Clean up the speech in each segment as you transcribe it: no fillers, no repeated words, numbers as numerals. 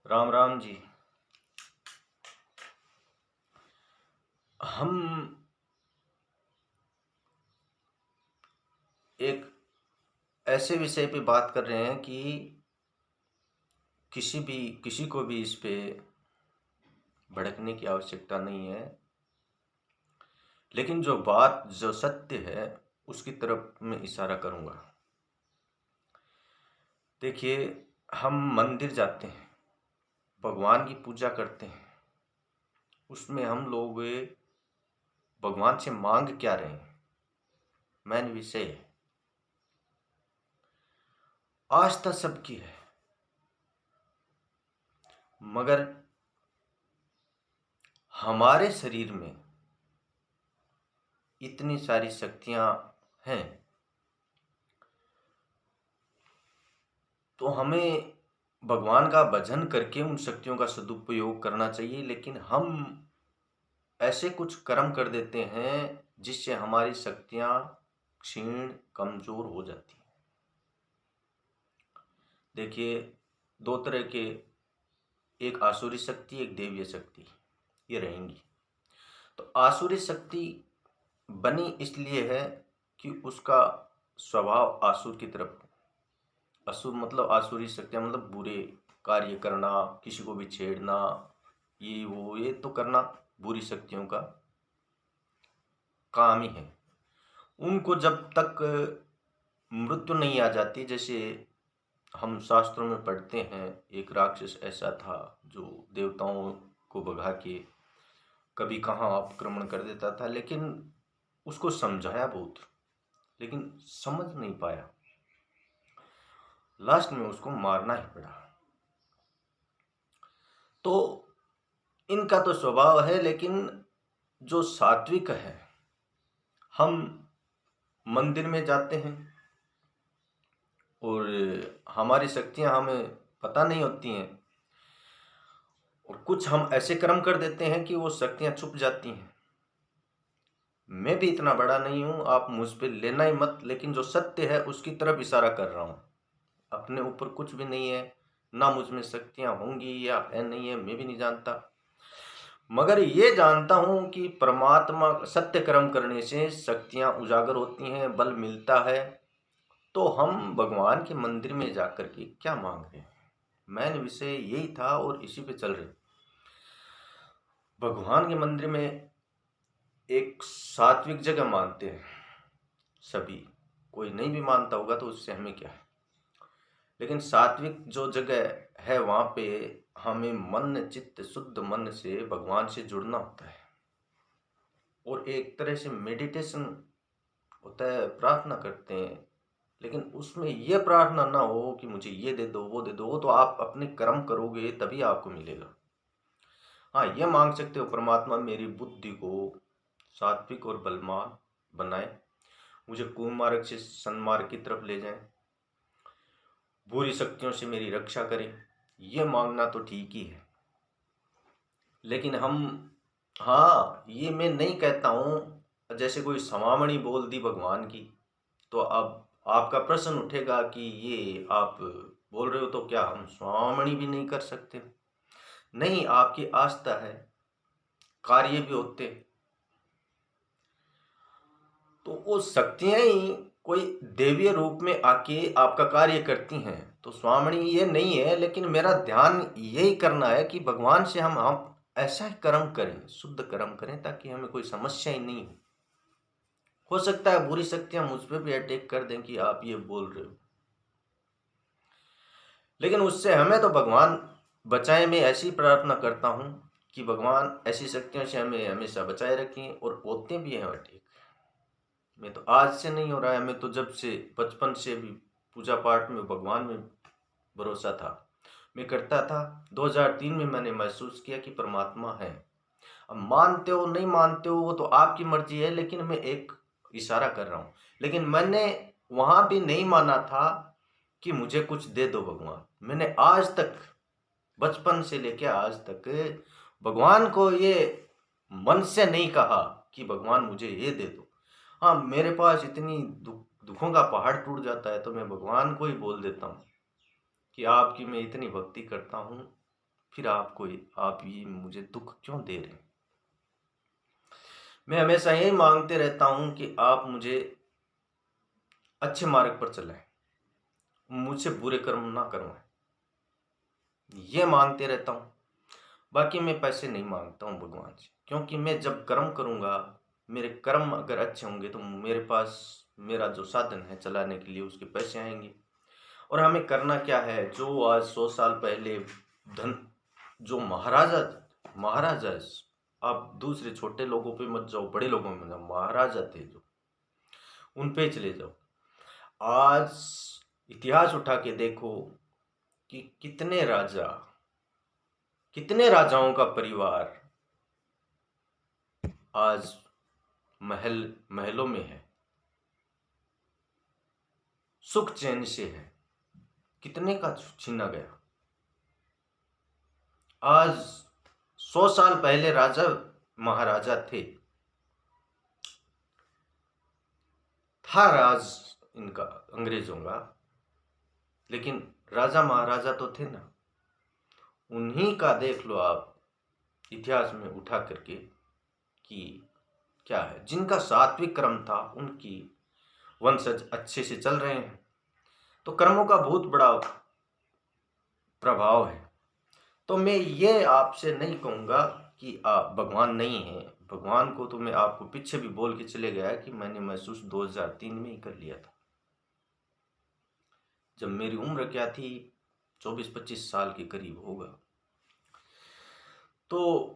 राम राम जी। हम एक ऐसे विषय पे बात कर रहे हैं कि किसी को भी इस पे भड़कने की आवश्यकता नहीं है, लेकिन जो सत्य है उसकी तरफ मैं इशारा करूंगा। देखिए, हम मंदिर जाते हैं, भगवान की पूजा करते हैं, उसमें हम लोग भगवान से मांग क्या रहे हैं, मेन विषय है। आस्था सबकी है, मगर हमारे शरीर में इतनी सारी शक्तियां हैं, तो हमें भगवान का भजन करके उन शक्तियों का सदुपयोग करना चाहिए। लेकिन हम ऐसे कुछ कर्म कर देते हैं जिससे हमारी शक्तियां क्षीण कमजोर हो जाती हैं। देखिए, दो तरह के, एक आसुरी शक्ति, एक देवीय शक्ति, ये रहेंगी। तो आसुरी शक्ति बनी इसलिए है कि उसका स्वभाव आसुर की तरफ। असुर मतलब आसुरी शक्तियाँ मतलब बुरे कार्य करना, किसी को भी छेड़ना, ये तो करना बुरी शक्तियों का काम ही है। उनको जब तक मृत्यु नहीं आ जाती, जैसे हम शास्त्रों में पढ़ते हैं, एक राक्षस ऐसा था जो देवताओं को भगा के कभी कहाँ आक्रमण कर देता था, लेकिन उसको समझाया बहुत, लेकिन समझ नहीं पाया, लास्ट में उसको मारना ही पड़ा। तो इनका तो स्वभाव है, लेकिन जो सात्विक है, हम मंदिर में जाते हैं और हमारी शक्तियां हमें पता नहीं होती हैं, और कुछ हम ऐसे कर्म कर देते हैं कि वो शक्तियां छुप जाती हैं। मैं भी इतना बड़ा नहीं हूं, आप मुझ पे लेना ही मत, लेकिन जो सत्य है उसकी तरफ इशारा कर रहा हूं। अपने ऊपर कुछ भी नहीं है, ना मुझ में शक्तियां होंगी या है नहीं है, मैं भी नहीं जानता, मगर ये जानता हूं कि परमात्मा सत्य कर्म करने से शक्तियां उजागर होती हैं, बल मिलता है। तो हम भगवान के मंदिर में जाकर के क्या मांग रहे हैं, मेन विषय यही था और इसी पे चल रहे। भगवान के मंदिर में एक सात्विक जगह मानते हैं सभी, कोई नहीं भी मानता होगा तो उससे हमें क्या है, लेकिन सात्विक जो जगह है वहां पे हमें मन चित्त शुद्ध मन से भगवान से जुड़ना होता है, और एक तरह से मेडिटेशन होता है, प्रार्थना करते हैं। लेकिन उसमें यह प्रार्थना ना हो कि मुझे ये दे दो वो दे दो, वो तो आप अपने कर्म करोगे तभी आपको मिलेगा। हाँ, ये मांग सकते हो, परमात्मा मेरी बुद्धि को सात्विक और बलवान बनाए, मुझे कुमार्ग से सन्मार्ग की तरफ ले जाए, बुरी शक्तियों से मेरी रक्षा करें। ये मांगना तो ठीक ही है, लेकिन हम, हाँ, ये मैं नहीं कहता हूँ, जैसे कोई समामणि बोल दी भगवान की, तो अब आपका प्रश्न उठेगा कि ये आप बोल रहे हो तो क्या हम स्वामणि भी नहीं कर सकते? नहीं, आपकी आस्था है, कार्य भी होते, तो वो शक्तियां ही कोई देवीय रूप में आके आपका कार्य करती हैं। तो स्वामणि ये नहीं है, लेकिन मेरा ध्यान यही करना है कि भगवान से हम ऐसा ही कर्म करें, शुद्ध कर्म करें, ताकि हमें कोई समस्या ही नहीं हो सकता है बुरी शक्तियां मुझ पर भी अटैक कर दें कि आप ये बोल रहे हो, लेकिन उससे हमें तो भगवान बचाए। मैं ऐसी प्रार्थना करता हूँ कि भगवान ऐसी शक्तियों से हमें हमेशा बचाए रखें, और होते भी हैं अटैक। मैं तो आज से नहीं हो रहा है, मैं तो जब से बचपन से भी पूजा पाठ में भगवान में भरोसा था, मैं करता था। 2003 में मैंने महसूस किया कि परमात्मा है। अब मानते हो नहीं मानते हो वो तो आपकी मर्जी है, लेकिन मैं एक इशारा कर रहा हूँ। लेकिन मैंने वहां भी नहीं माना था कि मुझे कुछ दे दो भगवान। मैंने आज तक, बचपन से लेके आज तक, भगवान को ये मन से नहीं कहा कि भगवान मुझे ये दे दो। हाँ, मेरे पास इतनी दुखों का पहाड़ टूट जाता है तो मैं भगवान को ही बोल देता हूँ कि आपकी मैं इतनी भक्ति करता हूँ, फिर आप ही मुझे दुख क्यों दे रहे हैं? मैं हमेशा यही मांगते रहता हूं कि आप मुझे अच्छे मार्ग पर चलाएं, मुझसे बुरे कर्म ना करवाएं, ये मांगते रहता हूं। बाकी मैं पैसे नहीं मांगता हूं भगवान से, क्योंकि मैं जब कर्म करूंगा, मेरे कर्म अगर अच्छे होंगे तो मेरे पास मेरा जो साधन है चलाने के लिए उसके पैसे आएंगे। और हमें करना क्या है, जो आज 100 साल पहले धन जो महाराजा आप दूसरे छोटे लोगों पे मत जाओ, बड़े लोगों में जाओ, महाराजा थे जो, उन पे चले जाओ। आज इतिहास उठा के देखो कि कितने राजाओं का परिवार आज महलों में है, सुख चैन से है, कितने का छीना गया। आज 100 साल पहले राजा महाराजा था राज इनका, अंग्रेजों का, लेकिन राजा महाराजा तो थे ना। उन्हीं का देख लो आप इतिहास में उठा करके कि क्या है, जिनका सात्विक कर्म था उनकी वंशज अच्छे से चल रहे हैं। तो कर्मों का बहुत बड़ा प्रभाव है। तो मैं ये आपसे नहीं कहूँगा कि आप भगवान नहीं हैं। भगवान को तो मैं आपको पीछे भी बोल के चले गया कि मैंने महसूस 2003 में ही कर लिया था, जब मेरी उम्र क्या थी, 24-25 साल के करीब होगा। तो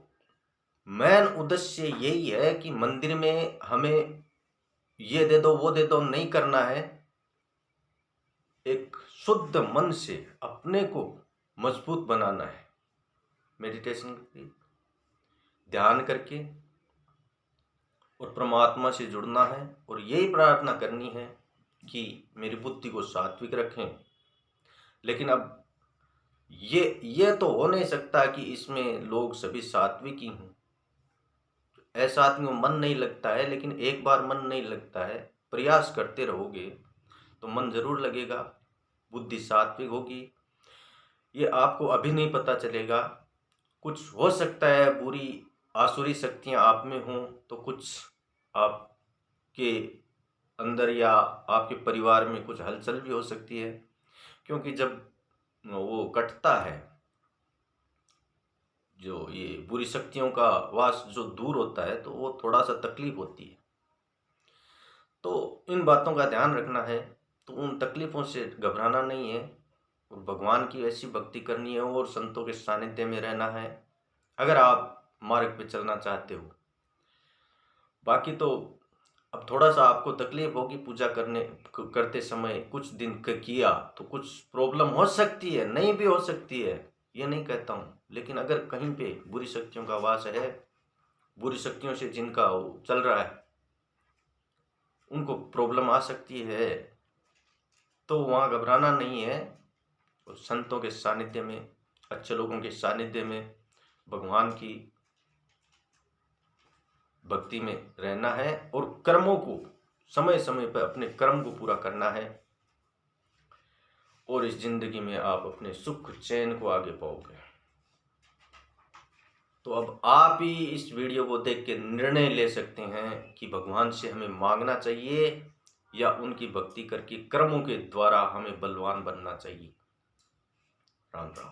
मेन उद्देश्य यही है कि मंदिर में हमें ये दे दो वो दे दो नहीं करना है। एक शुद्ध मन से अपने को मजबूत बनाना है, मेडिटेशन करके, ध्यान करके, और परमात्मा से जुड़ना है। और यही प्रार्थना करनी है कि मेरी बुद्धि को सात्विक रखें। लेकिन अब ये तो हो नहीं सकता कि इसमें लोग सभी सात्विक ही हों। ऐसा आदमी को मन नहीं लगता है, लेकिन एक बार मन नहीं लगता है, प्रयास करते रहोगे तो मन जरूर लगेगा, बुद्धि सात्विक होगी। ये आपको अभी नहीं पता चलेगा। कुछ हो सकता है बुरी आसुरी शक्तियां आप में हों, तो कुछ आपके अंदर या आपके परिवार में कुछ हलचल भी हो सकती है, क्योंकि जब वो कटता है, जो ये बुरी शक्तियों का वास जो दूर होता है, तो वो थोड़ा सा तकलीफ होती है। तो इन बातों का ध्यान रखना है। तो उन तकलीफों से घबराना नहीं है, और भगवान की ऐसी भक्ति करनी है और संतों के सानिध्य में रहना है, अगर आप मार्ग पे चलना चाहते हो। बाकी तो अब थोड़ा सा आपको तकलीफ होगी पूजा करते समय, कुछ दिन किया तो कुछ प्रॉब्लम हो सकती है, नहीं भी हो सकती है, ये नहीं कहता हूँ। लेकिन अगर कहीं पे बुरी शक्तियों का वास है, बुरी शक्तियों से जिनका चल रहा है, उनको प्रॉब्लम आ सकती है, तो वहाँ घबराना नहीं है। और संतों के सानिध्य में, अच्छे लोगों के सानिध्य में, भगवान की भक्ति में रहना है, और कर्मों को समय समय पर अपने कर्म को पूरा करना है, और इस जिंदगी में आप अपने सुख चैन को आगे पाओगे। तो अब आप ही इस वीडियो को देख के निर्णय ले सकते हैं कि भगवान से हमें मांगना चाहिए या उनकी भक्ति करके कर्मों के द्वारा हमें बलवान बनना चाहिए। राम राम।